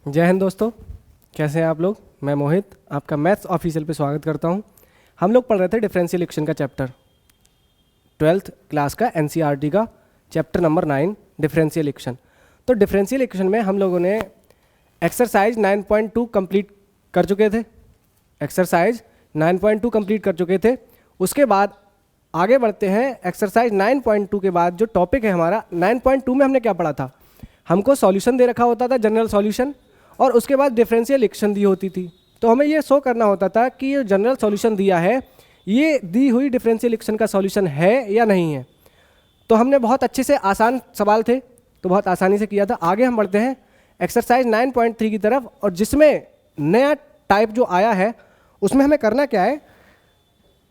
जय हिंद दोस्तों, कैसे हैं आप लोग। मैं मोहित आपका मैथ्स ऑफिशियल पे स्वागत करता हूं। हम लोग पढ़ रहे थे डिफरेंशियल इक्वेशन का चैप्टर 12th क्लास का एनसीईआरटी का चैप्टर नंबर 9 डिफरेंशियल इक्वेशन। तो डिफरेंशियल इक्वेशन में हम लोगों ने एक्सरसाइज 9.2 कंप्लीट कर चुके थे। एक्सरसाइज 9.2 कंप्लीट कर चुके थे। उसके बाद आगे बढ़ते हैं। एक्सरसाइज 9.2 के बाद जो टॉपिक है हमारा 9.2 में हमने क्या पढ़ा था। हमको सॉल्यूशन दे रखा होता था, जनरल सॉल्यूशन, और उसके बाद डिफरेंशियल इक्वेशन दी होती थी। तो हमें ये शो करना होता था कि ये जनरल सॉल्यूशन दिया है, ये दी हुई डिफरेंशियल इक्वेशन का सॉल्यूशन है या नहीं है। तो हमने बहुत अच्छे से, आसान सवाल थे तो बहुत आसानी से किया था। आगे हम बढ़ते हैं एक्सरसाइज 9.3 की तरफ, और जिसमें नया टाइप जो आया है उसमें हमें करना क्या है,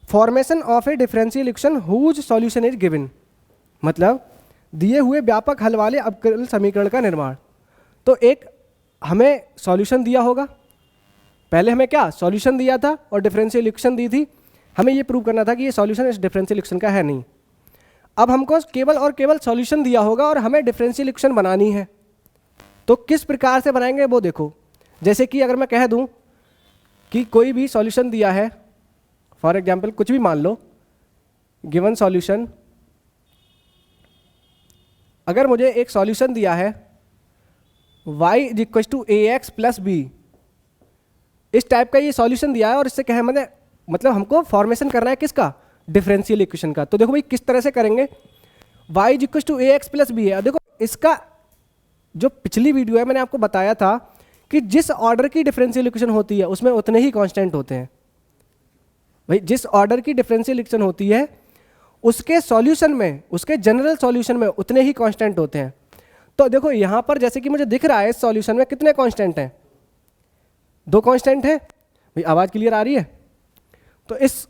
formation of a differential equation whose solution is given, मतलब दिए हुए व्यापक हल वाले अवकल समीकरण का निर्माण। तो एक हमें सॉल्यूशन दिया होगा, पहले हमें क्या सॉल्यूशन दिया था और डिफरेंशियल इक्वेशन दी थी। हमें ये प्रूव करना था कि ये सॉल्यूशन इस डिफरेंशियल इक्वेशन का है नहीं। अब हमको केवल और केवल सॉल्यूशन दिया होगा और हमें डिफरेंशियल इक्वेशन बनानी है। तो किस प्रकार से बनाएंगे वो देखो। जैसे कि अगर मैं कह दूं कि कोई भी सॉल्यूशन दिया है, फॉर एग्जाम्पल कुछ भी मान लो, गिवन सॉल्यूशन, अगर मुझे एक सॉल्यूशन दिया है y is equal to a x plus b, इस टाइप का ये सॉल्यूशन दिया है, और इससे क्या है मतलब हमको फॉर्मेशन करना है किसका, डिफरेंशियल इक्वेशन का। तो देखो भाई किस तरह से करेंगे। y is equal to a x plus b है। देखो इसका जो पिछली वीडियो है मैंने आपको बताया था कि जिस ऑर्डर की डिफरेंशियल इक्वेशन होती है उसमें उतने ही कांस्टेंट होते हैं। भाई जिस ऑर्डर की डिफरेंशियल इक्वेशन होती है उसके सॉल्यूशन में, उसके जनरल सॉल्यूशन में उतने ही कांस्टेंट होते हैं। तो देखो यहाँ पर जैसे कि मुझे दिख रहा है इस सॉल्यूशन में कितने कांस्टेंट हैं, 2 कांस्टेंट हैं। भाई आवाज़ क्लियर आ रही है। तो इस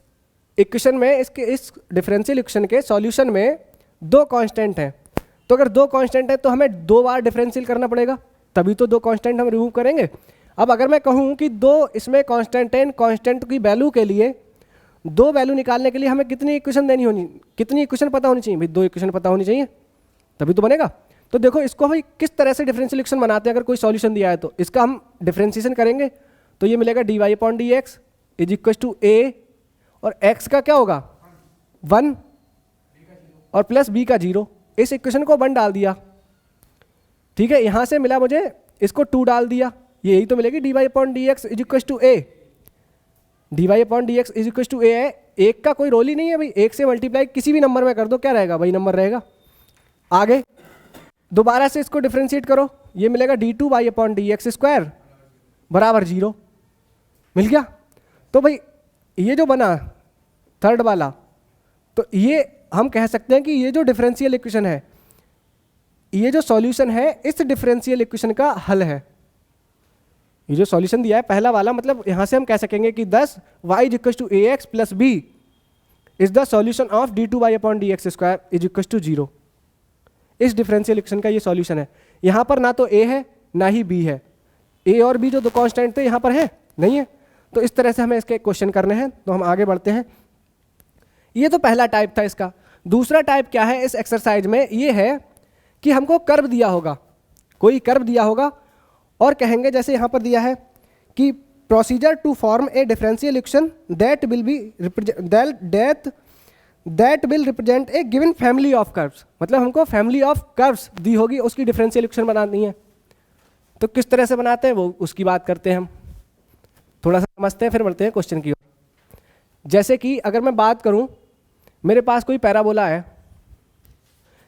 इक्वेशन में, इस डिफरेंशियल इक्वेशन के सॉल्यूशन में 2 कांस्टेंट हैं। तो अगर 2 कांस्टेंट है तो हमें 2 बार डिफरेंशियल करना पड़ेगा, तभी तो 2 कांस्टेंट हम रिमूव करेंगे। अब अगर मैं कहूँ कि 2 इसमें कांस्टेंट है, इन कांस्टेंट की वैल्यू के लिए 2 वैल्यू निकालने के लिए हमें कितनी इक्वेशन देनी होनी, कितनी इक्वेशन पता होनी चाहिए। भाई 2 इक्वेशन पता होनी चाहिए तभी तो बनेगा। तो देखो इसको भाई किस तरह से डिफरेंशियल इक्वेशन बनाते हैं। अगर कोई सॉल्यूशन दिया है तो इसका हम डिफरेंशिएशन करेंगे तो ये मिलेगा dy upon d x is equal to a, और x का क्या होगा 1 और प्लस b का 0। इस इक्वेशन को 1 डाल दिया, ठीक है। यहाँ से मिला मुझे, इसको 2 डाल दिया, ये यही तो मिलेगी dy upon d x is equal to a. dy upon d x is equal to a है, 1 का कोई रोल ही नहीं है भाई। 1 से मल्टीप्लाई किसी भी नंबर में कर दो, क्या रहेगा वही नंबर रहेगा। आगे दोबारा से इसको डिफरेंशिएट करो, ये मिलेगा d2y upon d x square बराबर 0, मिल गया। तो भाई ये जो बना थर्ड वाला, तो ये हम कह सकते हैं कि ये जो डिफरेंशियल इक्वेशन है, ये जो सॉल्यूशन है इस डिफरेंशियल इक्वेशन का हल है। ये जो सॉल्यूशन दिया है पहला वाला, मतलब यहां से हम कह सकेंगे कि 10 y is equal to a x plus b is the solution of d2y upon d x square is equal to 0। इस डिफरेंशियल इक्वेशन का ये सॉल्यूशन है। यहाँ पर ना तो a है ना ही b है। a और b जो 2 कांस्टेंट थे यहाँ पर है नहीं है। तो इस तरह से हमें इसके क्वेश्चन करने हैं। तो हम आगे बढ़ते हैं। ये तो पहला टाइप था इसका। दूसरा टाइप क्या है इस एक्सरसाइज में, ये है कि हमको कर्व दिया होगा, कोई कर्व दिया होगा, और कहेंगे जैसे यहाँ पर दिया है कि procedure to form a differential equation that will represent a given family of curves, मतलब हमको फैमिली ऑफ कर्व्स दी होगी, उसकी डिफरेंशियल इक्वेशन बनानी है। तो किस तरह से बनाते हैं वो उसकी बात करते हैं हम, थोड़ा सा समझते हैं फिर बढ़ते हैं क्वेश्चन की ओर। जैसे कि अगर मैं बात करूं, मेरे पास कोई पैराबोला है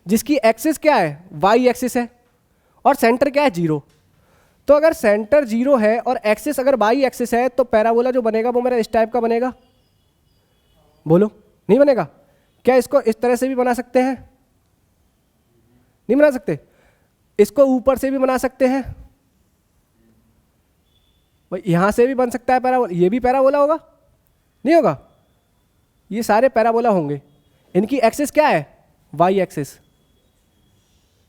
जिसकी एक्सिस क्या है, y एक्सिस है, और सेंटर क्या है 0। तो अगर सेंटर 0 है और एक्सिस अगर y एक्सिस है तो पैराबोला जो बनेगा वो मेरा इस टाइप का बनेगा। बोलो नहीं बनेगा क्या? इसको इस तरह से भी बना सकते हैं, नहीं बना सकते? इसको ऊपर से भी बना सकते हैं, यहां से भी बन सकता है पैराबोला। ये भी पैराबोला होगा, नहीं होगा? ये सारे पैराबोला होंगे। इनकी एक्सिस क्या है, y एक्सिस।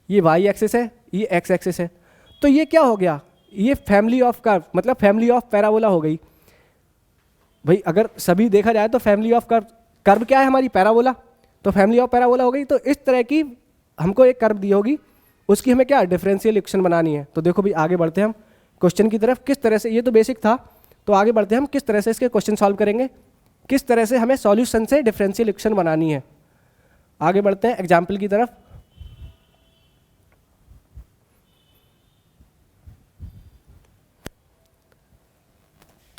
ये y एक्सिस है, ये x एक्सिस है। तो ये क्या हो गया, ये फैमिली ऑफ कर्व, मतलब फैमिली ऑफ पैराबोला हो गई। भाई अगर सभी देखा जाए तो फैमिली ऑफ कर्व, कर्व क्या है हमारी, पैराबोला, तो फैमिली ऑफ पैराबोला हो गई। तो इस तरह की हमको एक कर्व दी होगी, उसकी हमें क्या डिफरेंशियल इक्वेशन बनानी है। तो देखो भी आगे बढ़ते हैं हम क्वेश्चन की तरफ किस तरह से, ये तो बेसिक था, तो आगे बढ़ते हैं हम किस तरह से इसके क्वेश्चन सॉल्व करेंगे, किस तरह से हमें सॉल्यूशन से डिफरेंशियल इक्वेशन बनानी है। आगे बढ़ते हैं एग्जाम्पल की तरफ।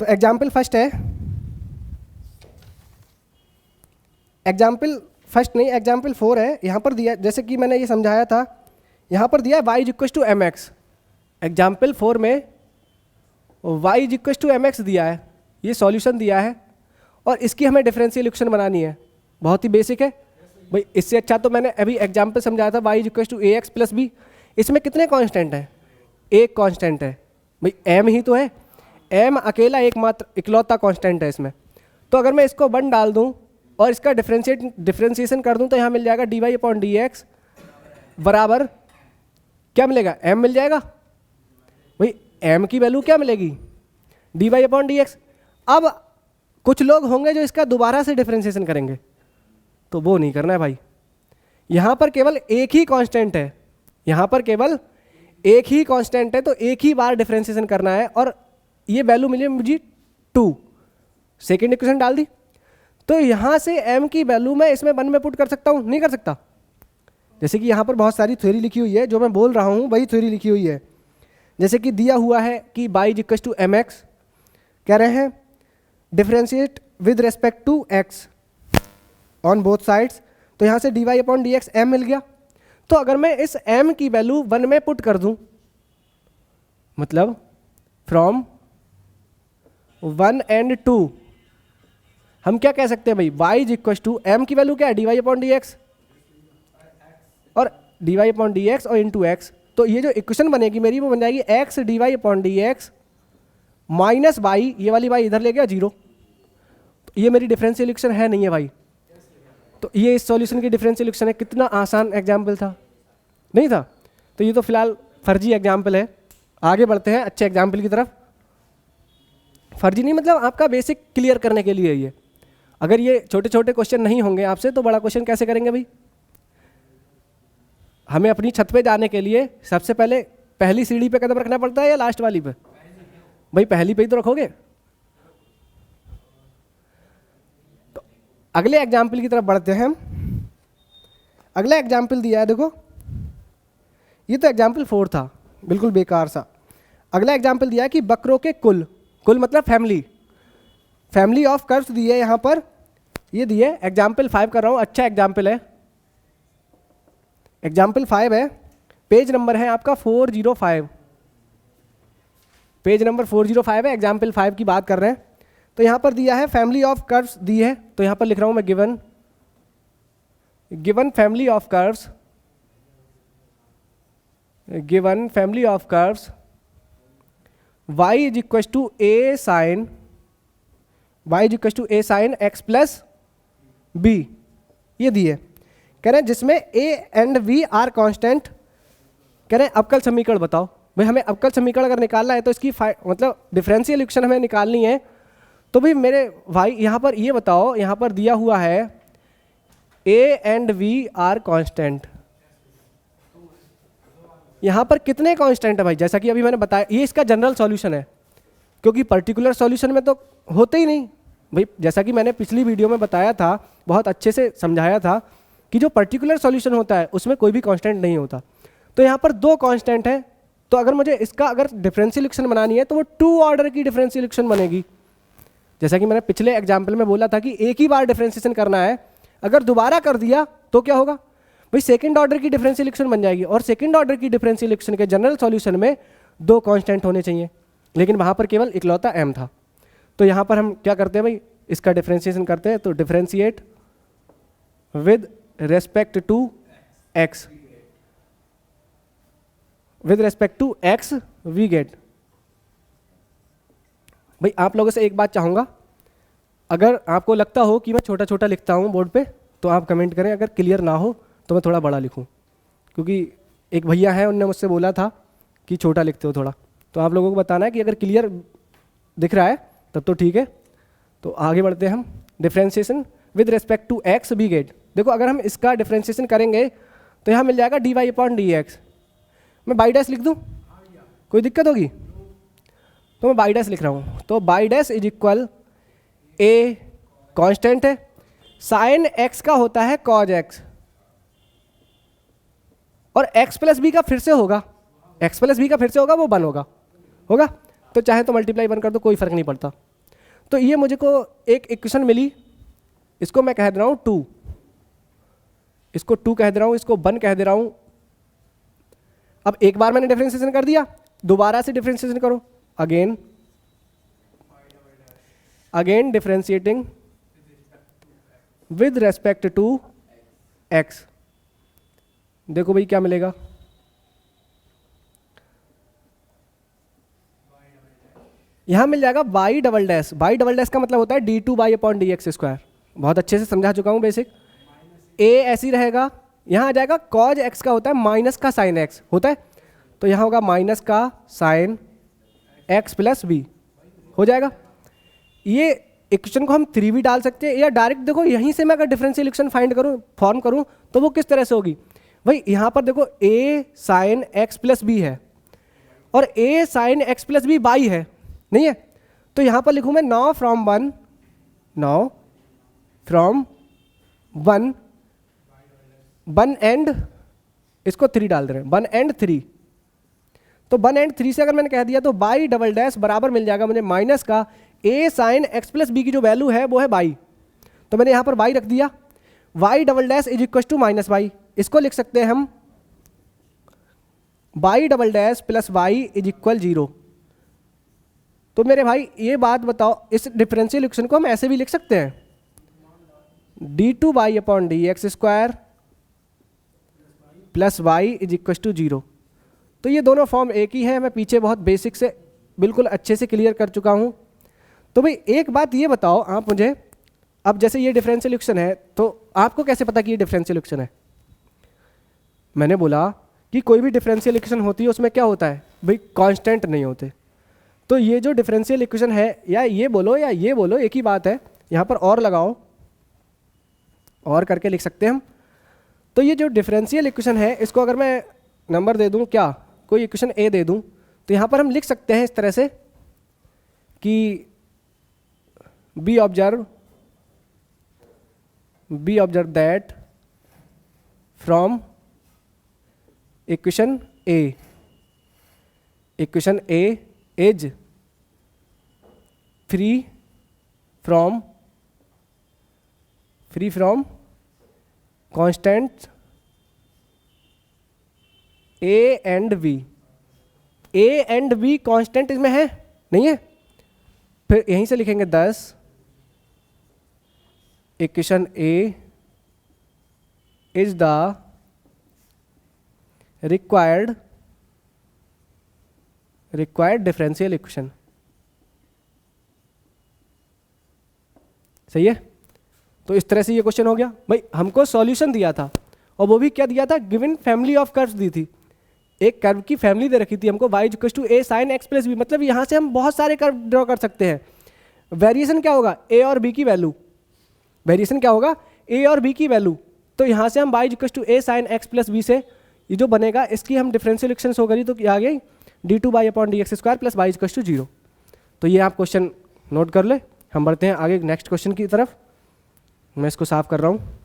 तो एग्जाम्पल फर्स्ट है, एग्जाम्पल फर्स्ट नहीं, एग्जाम्पल 4 है। यहाँ पर दिया, जैसे कि मैंने ये समझाया था, यहाँ पर दिया है y is equal to m x. Example 4 में y is equal to m x दिया है, ये सॉल्यूशन दिया है और इसकी हमें डिफरेंशियल इक्वेशन बनानी है। बहुत ही बेसिक है भाई, इससे अच्छा तो मैंने अभी एग्जाम्पल समझाया था, y is equal to a x plus b. इसमें कितने कांस्टेंट हैं? एक कांस्टेंट है भाई, m ही तो है, m अकेला एकमात्र इकलौता कांस्टेंट है इसमें। तो अगर मैं इसको 1 डाल दूं और इसका डिफरेंशिएशन कर दूं तो यहाँ मिल जाएगा dy अपॉन डी एक्स बराबर क्या मिलेगा? m मिल जाएगा भाई, m की वैल्यू क्या मिलेगी? dy upon d x. अब कुछ लोग होंगे जो इसका दोबारा से डिफरेंशिएशन करेंगे, तो वो नहीं करना है भाई। यहाँ पर केवल एक ही कांस्टेंट है, यहाँ पर केवल एक ही कांस्टेंट है, तो एक ही बार डिफरेंशिएशन करना है और ये वैल्यू मिली मुझे 2, सेकेंड इक्वेशन डाल दी। तो यहाँ से m की वैल्यू मैं इसमें 1 में पुट कर सकता हूँ? नहीं कर सकता। जैसे कि यहाँ पर बहुत सारी थ्योरी लिखी हुई है, जो मैं बोल रहा हूँ वही थ्योरी लिखी हुई है। जैसे कि दिया हुआ है कि y is equal to m x, कह रहे हैं differentiate with respect to x on both sides, तो यहाँ से dy upon d x m मिल गया। तो अगर मैं इस m की वैल्यू 1 में पुट कर दूं, मतलब फ्रॉम 1 एंड 2, हम क्या कह सकते हैं भाई, y is equal to m की वैल्यू क्या है? dy अपॉन डी एक्स और dy अपॉन डी एक्स और इंटू एक्स। तो ये जो इक्वेशन बनेगी मेरी वो बन जाएगी x dy upon d x minus y, ये वाली y इधर ले गया 0। तो ये मेरी डिफरेंशियल इक्वेशन है नहीं है भाई। तो ये इस सॉल्यूशन की डिफरेंशियल इक्वेशन है। कितना आसान एग्जाम्पल था, नहीं था? तो ये तो फिलहाल फर्जी एग्जाम्पल है। आगे बढ़ते हैं अच्छे एग्जाम्पल की तरफ। फर्जी नहीं मतलब आपका बेसिक क्लियर करने के लिए ये। अगर ये छोटे छोटे क्वेश्चन नहीं होंगे आपसे तो बड़ा क्वेश्चन कैसे करेंगे भाई? हमें अपनी छत पे जाने के लिए सबसे पहले पहली सीढ़ी पे कदम रखना पड़ता है या लास्ट वाली पे? भाई पहली पे ही तो रखोगे। तो अगले एग्जाम्पल की तरफ बढ़ते हैं हम। अगला एग्जाम्पल दिया है, देखो ये तो एग्जाम्पल 4 था, बिल्कुल बेकार सा। अगला एग्जाम्पल दिया है कि वक्रों के कुल, कुल मतलब फैमिली ऑफ कर्व्स दिए यहाँ पर, ये दिए। एग्जाम्पल 5 कर रहा हूँ, अच्छा एग्जाम्पल है। एग्जाम्पल 5 है, पेज नंबर है आपका 405, पेज नंबर 405 है। एग्जाम्पल 5 की बात कर रहे हैं। तो यहाँ पर दिया है फैमिली ऑफ कर्व्स दी है, तो यहाँ पर लिख रहा हूँ मैं given family of curves, given family of curves y is equal to a sine, y is equal to a sine x plus b, ये दिए। कह रहे हैं जिसमें a and v are constant. कह रहे हैं अवकल समीकरण बताओ। भाई हमें अवकल समीकरण अगर निकालना है तो इसकी मतलब डिफरेंशियल इक्वेशन हमें निकालनी है। तो भाई मेरे भाई यहाँ पर ये बताओ, यहाँ पर दिया हुआ है a and v are constant, यहाँ पर कितने कांस्टेंट है भाई? जैसा कि अभी मैंने बताया ये इसका जनरल सॉल्यूशन है, क्योंकि पर्टिकुलर सॉल्यूशन में तो होते ही नहीं भाई। जैसा कि मैंने पिछली वीडियो में बताया था, बहुत अच्छे से समझाया था कि जो पर्टिकुलर सॉल्यूशन होता है उसमें कोई भी कांस्टेंट नहीं होता। तो यहाँ पर 2 कांस्टेंट है, तो अगर मुझे इसका अगर डिफरेंशियल इक्वेशन बनानी है तो वो 2 ऑर्डर की डिफरेंशियल इक्वेशन बनेगी। जैसा कि मैंने पिछले एग्जाम्पल में बोला था कि एक ही बार डिफरेंशिएशन करना है, अगर दोबारा कर दिया तो क्या होगा भाई? सेकंड ऑर्डर की डिफरेंशियल इक्वेशन बन जाएगी। और सेकंड ऑर्डर की डिफरेंशियल इक्वेशन के जनरल सॉल्यूशन में 2 कांस्टेंट होने चाहिए, लेकिन वहाँ पर केवल इकलौता m था। तो यहाँ पर हम क्या करते हैं भाई, इसका डिफरेंशिएशन करते हैं। तो differentiate with respect to x, with respect to x we get. भाई आप लोगों से एक बात चाहूँगा, अगर आपको लगता हो कि मैं छोटा छोटा लिखता हूँ बोर्ड पे तो आप कमेंट करें, अगर क्लियर ना हो तो मैं थोड़ा बड़ा लिखूँ। क्योंकि एक भैया है उनने मुझसे बोला था कि छोटा लिखते हो थोड़ा, तो आप लोगों को बताना है कि अगर क्लियर दिख रहा है तब तो ठीक है। तो आगे बढ़ते हैं हम। Differentiation with respect to x भी गेट। देखो अगर हम इसका डिफरेंशिएशन करेंगे तो यहाँ मिल जाएगा dy अपॉन डी एक्स। मैं बाई डैश लिख दूँ, कोई दिक्कत होगी? तो मैं बाई डैश लिख रहा हूँ, तो by dash is equal a constant है, साइन एक्स का होता है कॉज एक्स, और एक्स प्लस बी का फिर से होगा, एक्स प्लस बी का फिर से होगा, वो 1 होगा, तो चाहे तो मल्टीप्लाई 1 कर दो, कोई फर्क नहीं पड़ता। तो ये मुझे को एक इक्वेशन मिली, इसको मैं कह दे रहा हूँ 2, इसको 2 कह दे रहा हूँ, इसको 1 कह दे रहा हूँ। अब एक बार मैंने डिफरेंशिएशन कर दिया, दोबारा से डिफरेंशिएशन करो, again differentiating with respect to x. देखो भाई क्या मिलेगा, यहां मिल जाएगा y double dash. y double dash का मतलब होता है d2 y upon d x square, बहुत अच्छे से समझा चुका हूं बेसिक। a ऐसी रहेगा, यहां आ जाएगा कॉज x का होता है माइनस का साइन x होता है, तो यहां होगा माइनस का साइन x प्लस बी हो जाएगा। ये इक्वेशन को हम 3 भी डाल सकते हैं, या डायरेक्ट देखो यहीं से मैं अगर डिफरेंशियल इक्वेशन फाइंड करूं, फॉर्म करूं, तो वो किस तरह से होगी भाई, यहां पर देखो a sine x plus b है और a sine x plus b y है, नहीं है, तो यहां पर लिखूं मैं नाउ फ्रॉम वन एंड, इसको 3 डाल दे रहे हैं, 1 एंड 3, तो 1 एंड 3 से अगर मैंने कह दिया तो बाई डबल डैश बराबर मिल जाएगा मुझे माइनस का a sine x plus b की जो वैल्यू है वो है बाई, तो मैंने यहां पर बाई रख दिया, y double dash is equal to minus y, इसको लिख सकते हैं हम y double dash plus y is equal 0। तो मेरे भाई ये बात बताओ, इस डिफरेंशियल इक्वेशन को हम ऐसे भी लिख सकते हैं, d2 y upon d x square plus y is equal to 0। तो ये दोनों फॉर्म एक ही है, मैं पीछे बहुत बेसिक से बिल्कुल अच्छे से क्लियर कर चुका हूँ। तो भाई एक बात ये बताओ आप मुझे, अब जैसे ये डिफरेंशियल इक्वेशन है, तो आपको कैसे पता कि ये डिफरेंशियल इक्वेशन है? मैंने बोला कि कोई भी डिफरेंशियल इक्वेशन होती है उसमें क्या होता है भाई, कांस्टेंट नहीं होते। तो ये जो डिफरेंशियल इक्वेशन है, या ये बोलो या ये बोलो, एक ही बात है, यहाँ पर और लगाओ, और करके लिख सकते हैं हम। तो ये जो डिफरेंशियल इक्वेशन है, इसको अगर मैं नंबर दे दूँ, क्या कोई इक्वेशन ए दे दूँ, तो यहाँ पर हम लिख सकते हैं इस तरह से कि B observe that from equation A is free from constant A and be constant इसमें है नहीं है, फिर यहीं से लिखेंगे 10 equation A is the required differential equation. सही है, तो इस तरह से ये क्वेश्चन हो गया भाई, हमको सॉल्यूशन दिया था, और वो भी क्या दिया था, गिवन फैमिली ऑफ कर्व्स दी थी, एक कर्व की फैमिली दे रखी थी हमको, y equal to a sine x plus b, मतलब यहाँ से हम बहुत सारे कर्व ड्रॉ कर सकते हैं। वेरिएशन क्या होगा, a और b की वैल्यू, वेरिएशन क्या होगा, a और b की वैल्यू, तो यहाँ से हम y equal to a sine x plus b से ये जो बनेगा, इसकी हम डिफरेंशियल इक्वेशन शो करी, तो क्या आ गई d2 y upon d x square plus y equal to 0। तो ये आप क्वेश्चन नोट कर ले, हम बढ़ते हैं आगे नेक्स्ट क्वेश्चन की तरफ। मैं इसको साफ कर रहा हूँ।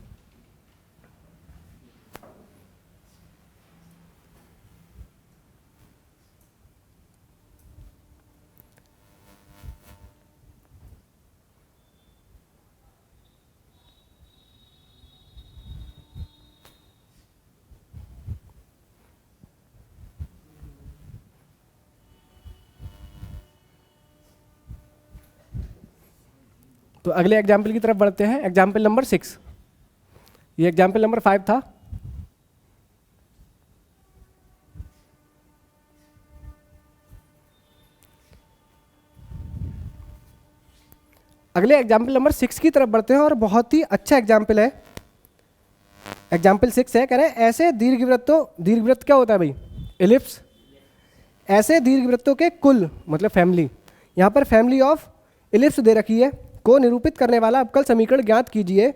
तो अगले एग्जाम्पल की तरफ बढ़ते हैं, एग्जाम्पल नंबर 6। ये एग्जाम्पल नंबर 5 था। अगले एग्जाम्पल नंबर 6 की तरफ बढ़ते हैं, और बहुत ही अच्छा एग्जाम्पल है। एग्जाम्पल 6 है, कह रहे हैं ऐसे दीर्घवृत्त क्या होता है भाई, एलिप्स, ऐसे दीर्घवृत्तों के कुल मतलब फैमिली, यहाँ पर फैमिली ऑफ एलिप्स दे रखी है, को निरूपित करने वाला अवकल समीकरण ज्ञात कीजिए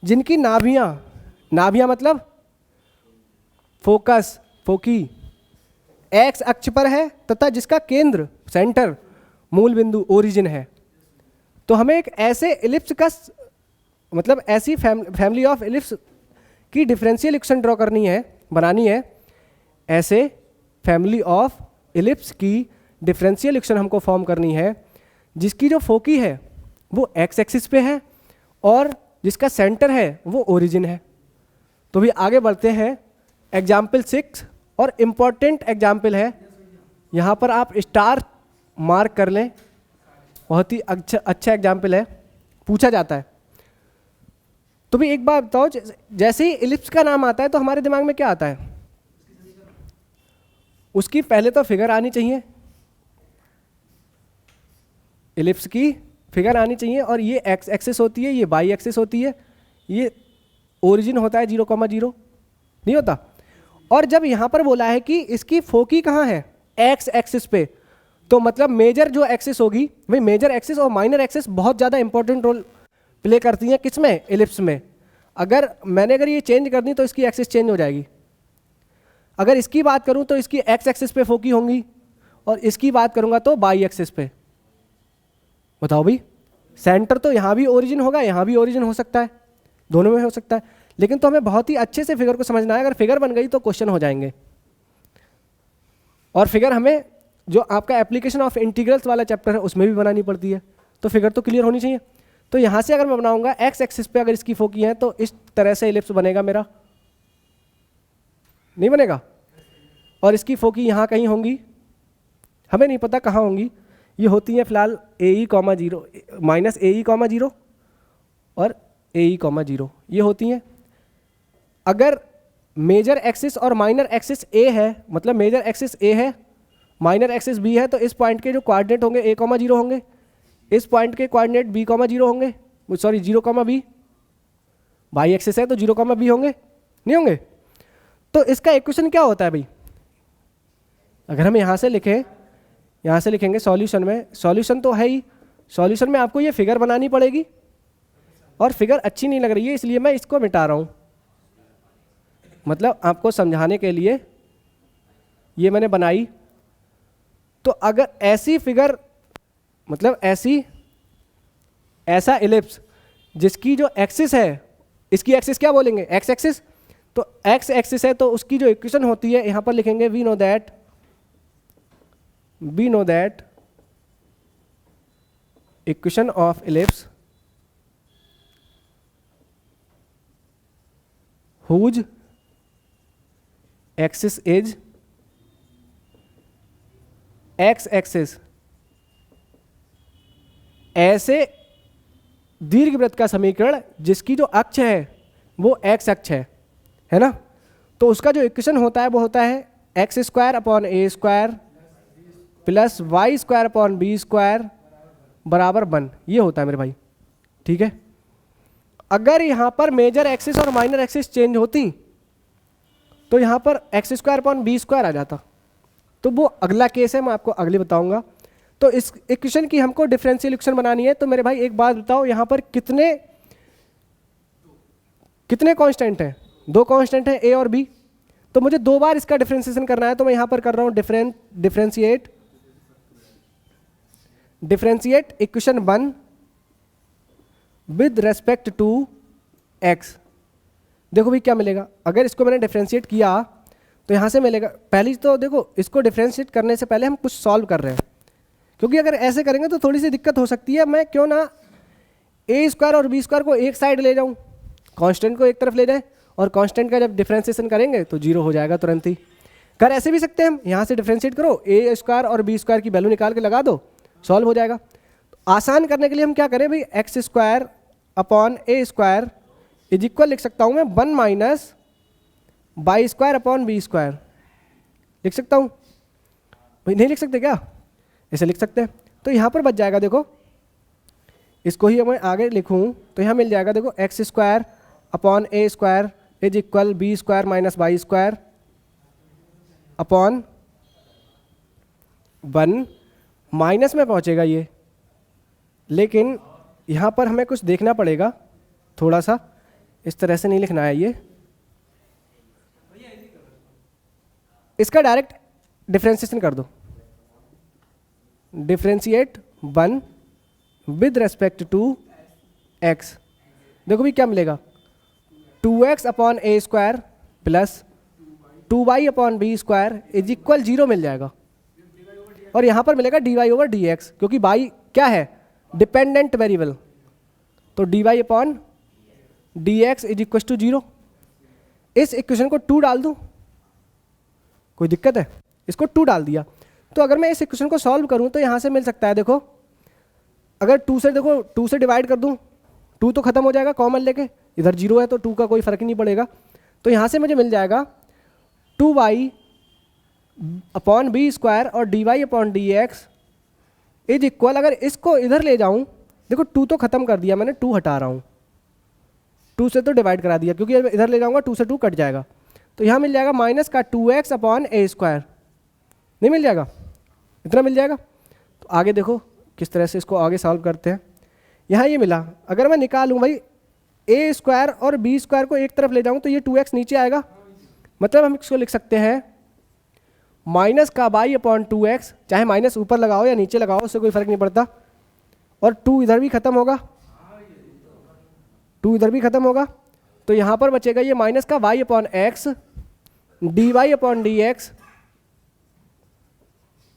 जिनकी नाभियां मतलब फोकी एक्स अक्ष पर है तथा जिसका केंद्र सेंटर मूल बिंदु ओरिजिन है। तो हमें एक ऐसे इलिप्स का मतलब ऐसी फैमिली ऑफ इलिप्स की डिफरेंशियल इक्वेशन ड्रॉ करनी है, बनानी है। ऐसे फैमिली ऑफ इलिप्स की डिफरेंशियल इक्वेशन हमको फॉर्म करनी है जिसकी जो फोकी है वो एक्स एक्सिस पे है और जिसका सेंटर है वो ओरिजिन है। तो भी आगे बढ़ते हैं। एग्जाम्पल 6 और इम्पॉर्टेंट एग्जाम्पल है, यहाँ पर आप स्टार मार्क कर लें, बहुत ही अच्छा एग्जाम्पल है, पूछा जाता है। तो भी एक बात बताओ, जैसे ही इलिप्स का नाम आता है तो हमारे दिमाग में क्या आता है? उसकी पहले तो फिगर आनी चाहिए, इलिप्स की फिगर आनी चाहिए, और ये एक्स एक्सिस होती है, ये वाई एक्सिस होती है, ये ओरिजिन होता है 0,0, नहीं होता। और जब यहाँ पर बोला है कि इसकी फोकी कहाँ है? एक्स एक्सिस पे, तो मतलब मेजर जो एक्सिस होगी, भाई मेजर एक्सिस और माइनर एक्सिस बहुत ज़्यादा इंपॉर्टेंट रोल प्ले करती हैं किसमें? इलिप्स में। अगर ये चेंज कर दी तो इसकी एक्सिस चेंज हो जाएगी। अगर इसकी बात करूं तो इसकी एक्स एक्सिस पे फोकी होंगी, और इसकी बात करूंगा तो वाई एक्सिस पे। बताओ भाई, सेंटर तो यहाँ भी ओरिजिन होगा, यहाँ भी ओरिजिन हो सकता है, दोनों में हो सकता है, लेकिन तो हमें बहुत ही अच्छे से फिगर को समझना है। अगर फिगर बन गई तो क्वेश्चन हो जाएंगे। और फिगर हमें जो आपका एप्लीकेशन ऑफ इंटीग्रल्स वाला चैप्टर है उसमें भी बनानी पड़ती है, तो फिगर तो क्लियर होनी चाहिए। तो यहाँ से अगर मैं बनाऊंगा एक्स एक्सिस पे अगर इसकी फोकी है तो इस तरह से इलिप्स बनेगा मेरा, नहीं बनेगा? और इसकी फोकी यहाँ कहीं होंगी, हमें नहीं पता कहाँ होंगी, ये होती है फिलहाल AE,0 माइनस AE,0 और AE,0 ये होती हैं। अगर मेजर एक्सिस और माइनर एक्सिस A है, मतलब मेजर एक्सिस A है, माइनर एक्सिस B है, तो इस पॉइंट के जो कोऑर्डिनेट होंगे A,0 होंगे, इस पॉइंट के कोऑर्डिनेट B,0 होंगे, सॉरी 0,B। वाई एक्सिस है तो 0,B होंगे, नहीं होंगे? तो इसका इक्वेशन क्या होता है भाई? अगर हम यहाँ से लिखें, यहाँ से लिखेंगे सॉल्यूशन में, सॉल्यूशन तो है ही, सॉल्यूशन में आपको ये फिगर बनानी पड़ेगी, और फिगर अच्छी नहीं लग रही है इसलिए मैं इसको मिटा रहा हूँ, मतलब आपको समझाने के लिए ये मैंने बनाई। तो अगर ऐसी फिगर, मतलब ऐसा इलिप्स जिसकी जो एक्सिस है, इसकी एक्सिस क्या बोलेंगे? X axis. तो एक्स एक्सिस है तो उसकी जो इक्वेशन होती है यहाँ पर लिखेंगे we know that equation of ellipse whose axis is x axis. ऐसे दीर्घवृत्त का समीकरण जिसकी जो अक्ष है वो एक्स अक्ष है ना? तो उसका जो इक्वेशन होता है वो होता है x² / a² plus y² / b² बराबर 1, ये होता है मेरे भाई, ठीक है। अगर यहाँ पर मेजर एक्सिस और माइनर एक्सिस चेंज होती तो यहाँ पर x² / b² आ जाता, तो वो अगला केस है, मैं आपको अगले बताऊंगा। तो इस इक्वेशन की हमको डिफरेंशियल इक्वेशन बनानी है। तो मेरे भाई एक बात बताओ, यहाँ पर कितने कांस्टेंट हैं? 2 कांस्टेंट हैं, a और b। तो मुझे 2 बार इसका डिफरेंशिएशन करना है, तो मैं यहाँ पर कर रहा हूँ differentiate equation 1 with respect to x। देखो भाई क्या मिलेगा, अगर इसको मैंने डिफरेंशिएट किया तो यहाँ से मिलेगा, पहली तो देखो इसको डिफरेंशिएट करने से पहले हम कुछ सॉल्व कर रहे हैं, क्योंकि अगर ऐसे करेंगे तो थोड़ी सी दिक्कत हो सकती है। मैं क्यों ना a² और b² को एक साइड ले जाऊँ, कांस्टेंट को एक तरफ ले जाएं, और कांस्टेंट का जब डिफरेंशिएशन करेंगे तो 0 हो जाएगा तुरंत ही। कर ऐसे भी सकते हैं हम, यहाँ से डिफरेंशिएट करो, a² और b² की वैल्यू निकाल के लगा दो, सॉल्व हो जाएगा। तो आसान करने के लिए हम क्या करें भाई, x² / a² इज इक्वल लिख सकता हूँ मैं 1 माइनस y² / b² लिख सकता हूँ भाई, नहीं लिख सकते क्या? ऐसे लिख सकते हैं। तो यहाँ पर बच जाएगा, देखो इसको ही मैं आगे लिखूँ तो यहाँ मिल जाएगा, देखो x² / a² is equal b² minus y² upon 1, minus में पहुँचेगा ये, लेकिन यहाँ पर हमें कुछ देखना पड़ेगा थोड़ा सा, इस तरह से नहीं लिखना है ये, इसका डायरेक्ट डिफरेंशिएशन कर दो। Differentiate 1 with respect to x। देखो भी क्या मिलेगा, 2x upon a square plus 2y upon b square is equal 0 मिल जाएगा। और यहाँ पर मिलेगा dy ओवर dx, क्योंकि y क्या है, डिपेंडेंट वेरिएबल, तो dy upon dx is equal to 0। इस इक्वेशन को 2 डाल दूँ, कोई दिक्कत है, इसको 2 डाल दिया। तो अगर मैं इस इक्वेशन को सॉल्व करूँ तो यहाँ से मिल सकता है, देखो अगर 2 से डिवाइड कर दूँ, 2 तो खत्म हो जाएगा कॉमन लेके, इधर 0 है तो 2 का कोई फर्क नहीं पड़ेगा। तो यहाँ से मुझे मिल जाएगा 2y अपॉन बी स्क्वायर और dy upon dx is equal, अगर इसको इधर ले जाऊँ, देखो 2 तो खत्म कर दिया मैंने, 2 हटा रहा हूँ, 2 से तो डिवाइड करा दिया, क्योंकि इधर ले जाऊँगा 2 से 2 कट जाएगा। तो यहाँ मिल जाएगा माइनस का 2x अपॉन ए स्क्वायर, नहीं मिल जाएगा, इतना मिल जाएगा। तो आगे देखो किस तरह से इसको आगे सॉल्व करते हैं। यहाँ ये मिला, अगर मैं निकालूँ भाई ए स्क्वायर और बी स्क्वायर को एक तरफ ले जाऊँ तो ये 2x नीचे आएगा, मतलब हम इसको लिख सकते हैं माइनस का बाई अपॉन 2x, चाहे माइनस ऊपर लगाओ या नीचे लगाओ उससे कोई फर्क नहीं पड़ता, और 2 इधर भी खत्म होगा, 2 इधर भी खत्म होगा, तो यहाँ पर बचेगा ये माइनस का y upon x dy upon dx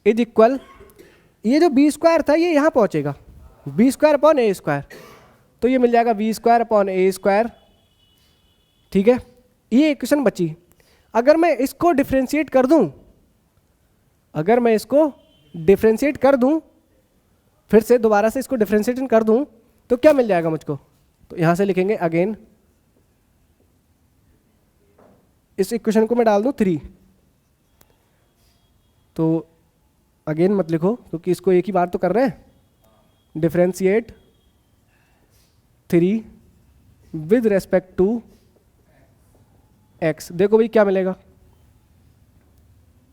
is equal, ये जो बी स्क्वायर था ये यहाँ पहुँचेगा, B square upon a square, तो ये मिल जाएगा B square upon a square. ठीक है, ये इक्वेशन बची। अगर मैं इसको डिफ्रेंशिएट कर दूं, अगर मैं इसको डिफ्रेंशिएट कर दूं, फिर से दोबारा से इसको डिफ्रेंशिएशन कर दूं तो क्या मिल जाएगा मुझको, तो यहाँ से लिखेंगे अगेन, इस इक्वेशन को मैं डाल दूं 3, तो अगेन मत लिखो क्योंकि इसको एक ही बार तो कर रहे हैं, differentiate 3 with respect to x। देखो भाई क्या मिलेगा,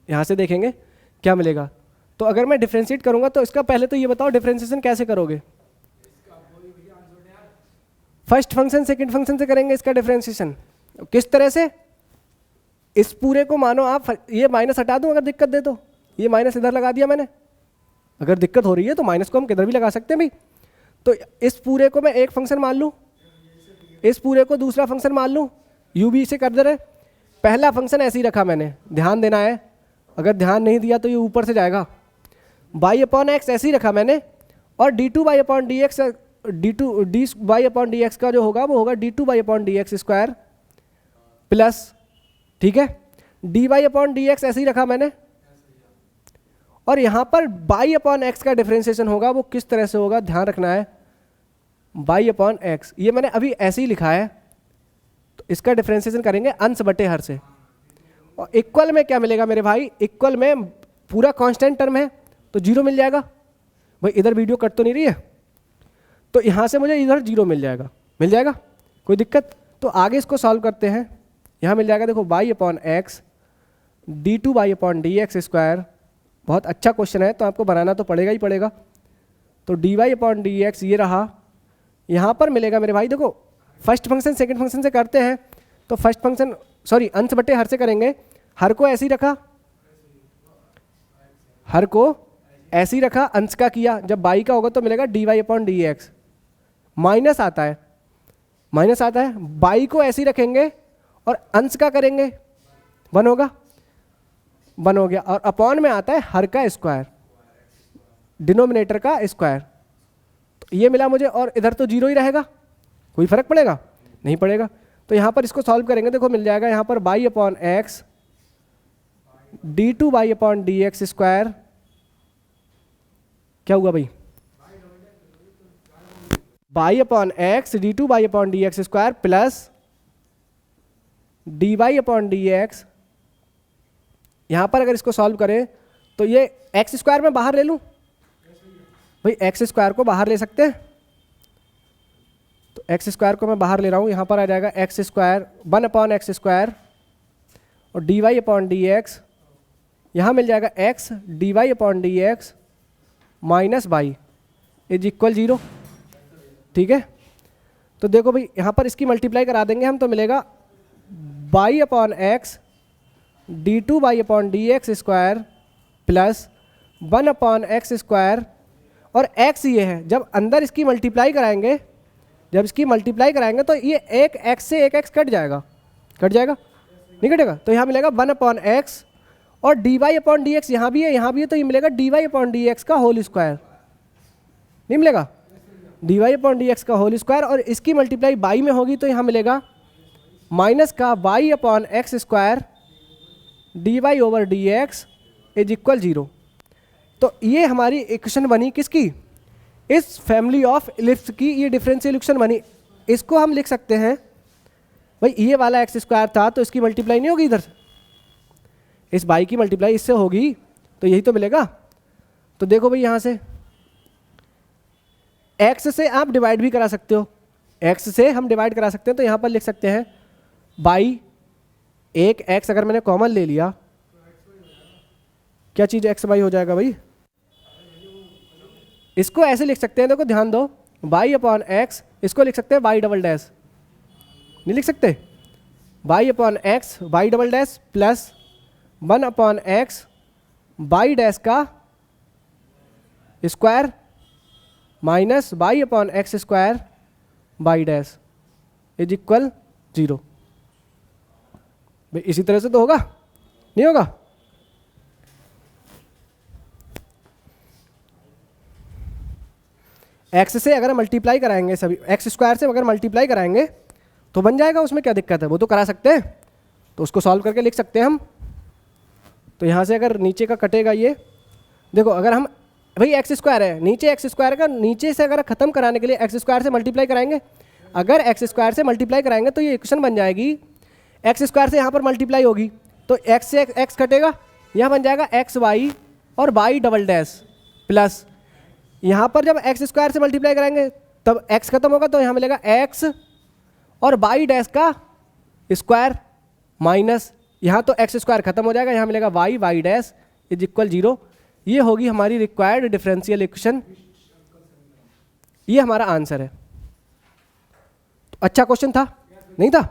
यहाँ से देखेंगे क्या मिलेगा। तो अगर मैं डिफ्रेंशिएट करूंगा तो इसका पहले तो ये बताओ डिफ्रेंशिएशन कैसे करोगे, फर्स्ट फंक्शन सेकंड फंक्शन से करेंगे इसका डिफ्रेंशिएशन। किस तरह से, इस पूरे को मानो आप, ये माइनस हटा दूं अगर दिक्कत दे तो, ये माइनस इधर लगा दिया मैंने, अगर दिक्कत हो रही है तो माइनस को हम किधर भी लगा सकते हैं भाई। तो इस पूरे को मैं एक फंक्शन मान लूँ, इस पूरे को दूसरा फंक्शन मान लूँ, यू भी से कर दे रहे, पहला फंक्शन ऐसे ही रखा मैंने, ध्यान देना है, अगर ध्यान नहीं दिया तो ये ऊपर से जाएगा। बाई अपॉन एक्स ऐसे ही रखा मैंने, और d two y upon d x, d y upon d x का जो होगा वो होगा d two y upon d x square plus, ठीक है, d y upon d x ऐसे ही रखा मैंने, और यहाँ पर बाई अपॉन एक्स का डिफ्रेंशिएशन होगा, वो किस तरह से होगा ध्यान रखना है, बाई अपॉन एक्स, ये मैंने अभी ऐसे ही लिखा है, तो इसका डिफ्रेंशिएशन करेंगे अंश बटे हर से। और इक्वल में क्या मिलेगा मेरे भाई, इक्वल में पूरा कांस्टेंट टर्म है तो 0 मिल जाएगा। भाई इधर वीडियो कट तो नहीं रही है, तो यहाँ से मुझे इधर 0 मिल जाएगा, मिल जाएगा कोई दिक्कत। तो आगे इसको सॉल्व करते हैं, यहाँ मिल जाएगा देखो by upon x d two y upon d x square, बहुत अच्छा क्वेश्चन है तो आपको बनाना तो पड़ेगा ही पड़ेगा। तो d y upon d x ये रहा, यहाँ पर मिलेगा मेरे भाई देखो फर्स्ट फंक्शन सेकंड फंक्शन से करते हैं तो फर्स्ट फंक्शन सॉरी अंश बटे हर से करेंगे, हर को ऐसे ही रखा, हर को ऐसे ही रखा, अंश का किया, जब बाई का होगा तो मिलेगा d y upon d x, minus आता है, माइनस आता है, बाई को ऐसे ही रखेंगे और अंश का करेंगे 1 होगा, 1 हो गया, और अपॉन में आता है हर का स्क्वायर, डिनोमिनेटर का स्क्वायर, तो ये मिला मुझे, और इधर तो 0 ही रहेगा, कोई फर्क पड़ेगा नहीं पड़ेगा। तो यहाँ पर इसको सॉल्व करेंगे, देखो मिल जाएगा यहाँ पर y upon x d two y upon d x square, क्या हुआ भाई, y upon x d two y upon d x square plus d y upon d x, यहाँ पर अगर इसको सॉल्व करें तो ये एक्स स्क्वायर में बाहर ले लूँ, भाई एक्स स्क्वायर को बाहर ले सकते हैं, तो एक्स स्क्वायर को मैं बाहर ले रहा हूँ, यहाँ पर आ जाएगा x square 1 upon x square और d y upon d x, यहाँ मिल जाएगा x d y upon d x minus by is equal 0, ठीक है। तो देखो भाई यहाँ पर इसकी मल्टीप्लाई करा देंगे हम, तो मिलेगा by upon x d two y upon d x square plus 1/x² और x ये है, जब अंदर इसकी मल्टीप्लाई कराएंगे, जब इसकी मल्टीप्लाई कराएंगे तो ये एक x से एक x कट जाएगा, कट जाएगा नहीं कटेगा, तो यहाँ मिलेगा 1/x और dy/dx यहाँ भी है, यहाँ भी है, तो ये मिलेगा dy/dx का होल स्क्वायर, नहीं मिलेगा dy/dx का होल स्क्वायर, और इसकी मल्टीप्लाई बाई में होगी तो यहाँ मिलेगा माइनस का y/x² dy/dx इज इक्वल 0। तो ये हमारी इक्वेशन बनी किसकी, इस फैमिली ऑफ इलिप्स की ये डिफरेंशियल इक्वेशन बनी। इसको हम लिख सकते हैं भाई ये वाला x² था तो इसकी मल्टीप्लाई नहीं होगी इधर से, इस बाई की मल्टीप्लाई इससे होगी तो यही तो मिलेगा। तो देखो भाई यहाँ से x से आप डिवाइड भी करा सकते हो, x से हम डिवाइड करा सकते हैं, तो यहाँ पर लिख सकते हैं बाई एक x अगर मैंने कॉमन ले लिया, क्या चीज़ x बाई हो जाएगा भाई, इसको ऐसे लिख सकते हैं, देखो ध्यान दो, y/x इसको लिख सकते हैं y डबल डैश, नहीं लिख सकते, y/x y double dash plus 1/x y dash का square minus y/x² y dash is equal 0। भाई इसी तरह से तो होगा, नहीं होगा, x से अगर मल्टीप्लाई कराएंगे, सभी x² से अगर मल्टीप्लाई कराएंगे तो बन जाएगा, उसमें क्या दिक्कत है, वो तो करा सकते हैं, तो उसको सॉल्व करके लिख सकते हैं हम। तो यहाँ से अगर नीचे का कटेगा ये, देखो अगर हम भाई x² है, नीचे x² का नीचे से अगर ख़त्म कराने के लिए x² से मल्टीप्लाई कराएंगे, अगर x² से मल्टीप्लाई कराएंगे तो ये इक्वेशन बन जाएगी, x² से यहाँ पर मल्टीप्लाई होगी तो x से x कटेगा, यहाँ बन जाएगा xy और y डबल डैश प्लस, यहाँ पर जब x² से मल्टीप्लाई कराएंगे तब x खत्म होगा तो यहाँ मिलेगा x और y डैश का स्क्वायर माइनस, यहाँ तो x² खत्म हो जाएगा, यहाँ मिलेगा y डैश इज इक्वल 0। ये होगी हमारी रिक्वायर्ड डिफरेंशियल इक्वेशन, ये हमारा आंसर है। तो अच्छा क्वेश्चन था, नहीं था,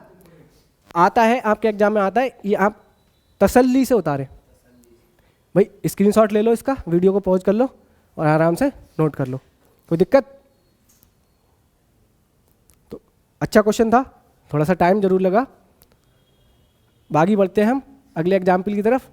आता है आपके एग्जाम में आता है, ये आप तसल्ली से उतारे भाई, स्क्रीनशॉट ले लो इसका, वीडियो को पॉज कर लो और आराम से नोट कर लो, कोई दिक्कत। तो अच्छा क्वेश्चन था, थोड़ा सा टाइम जरूर लगा। आगे बढ़ते हैं हम अगले एग्जाम्पल की तरफ।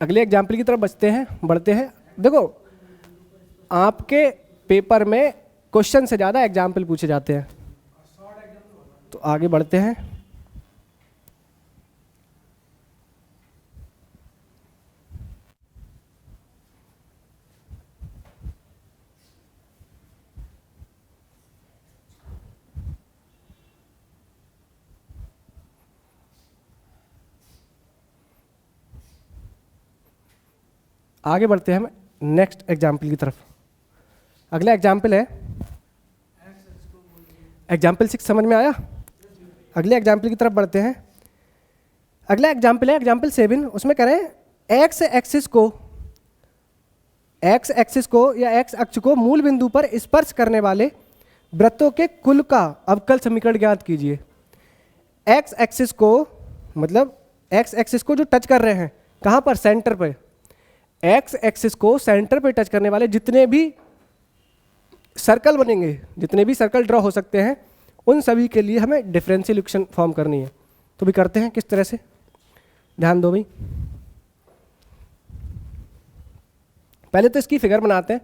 अगले एग्जाम्पल की तरफ बढ़ते हैं। देखो आपके पेपर में क्वेश्चन से ज़्यादा एग्जाम्पल पूछे जाते हैं, तो आगे बढ़ते हैं। आगे बढ़ते हैं हम नेक्स्ट एग्जाम्पल की तरफ। अगला एग्जाम्पल है एग्जाम्पल 6, समझ में आया? अगले एग्जाम्पल की तरफ बढ़ते हैं। अगला एग्जाम्पल है एग्जाम्पल 7, उसमें कह रहे हैं एक्स एक्सिस को या एक्स अक्ष को मूल बिंदु पर स्पर्श करने वाले वृत्तों के कुल का अवकल समीकरण ज्ञात कीजिए। एक्स एक्सिस को मतलब एक्स एक्सिस को जो टच कर रहे हैं, कहाँ पर? सेंटर पे। एक्स एक्सिस को सेंटर पे टच करने वाले जितने भी सर्कल बनेंगे, जितने भी सर्कल ड्रॉ हो सकते हैं, उन सभी के लिए हमें डिफरेंशियल इक्वेशन फॉर्म करनी है। तो भी करते हैं किस तरह से, ध्यान दो भाई। पहले तो इसकी फिगर बनाते हैं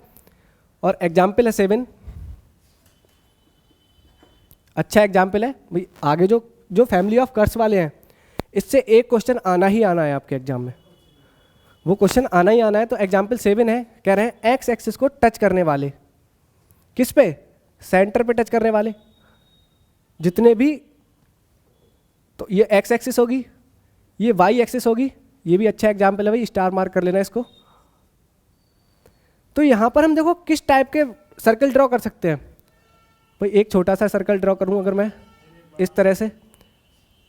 और एग्जाम्पल है 7, अच्छा एग्जाम्पल है भाई। आगे जो फैमिली ऑफ कर्व्स वाले हैं, इससे एक क्वेश्चन आना ही आना है आपके एग्जाम में, वो क्वेश्चन आना ही आना है। तो एग्जाम्पल 7 है, कह रहे हैं एक्स एक्सिस को टच करने वाले, किस पे? सेंटर पे टच करने वाले जितने भी, तो ये एक्स एक्सिस होगी, ये वाई एक्सिस होगी। ये भी अच्छा एग्जाम्पल है भाई, स्टार मार्क कर लेना इसको। तो यहाँ पर हम देखो किस टाइप के सर्कल ड्रॉ कर सकते हैं भाई। एक छोटा सा सर्कल ड्रॉ करूँ अगर मैं इस तरह से,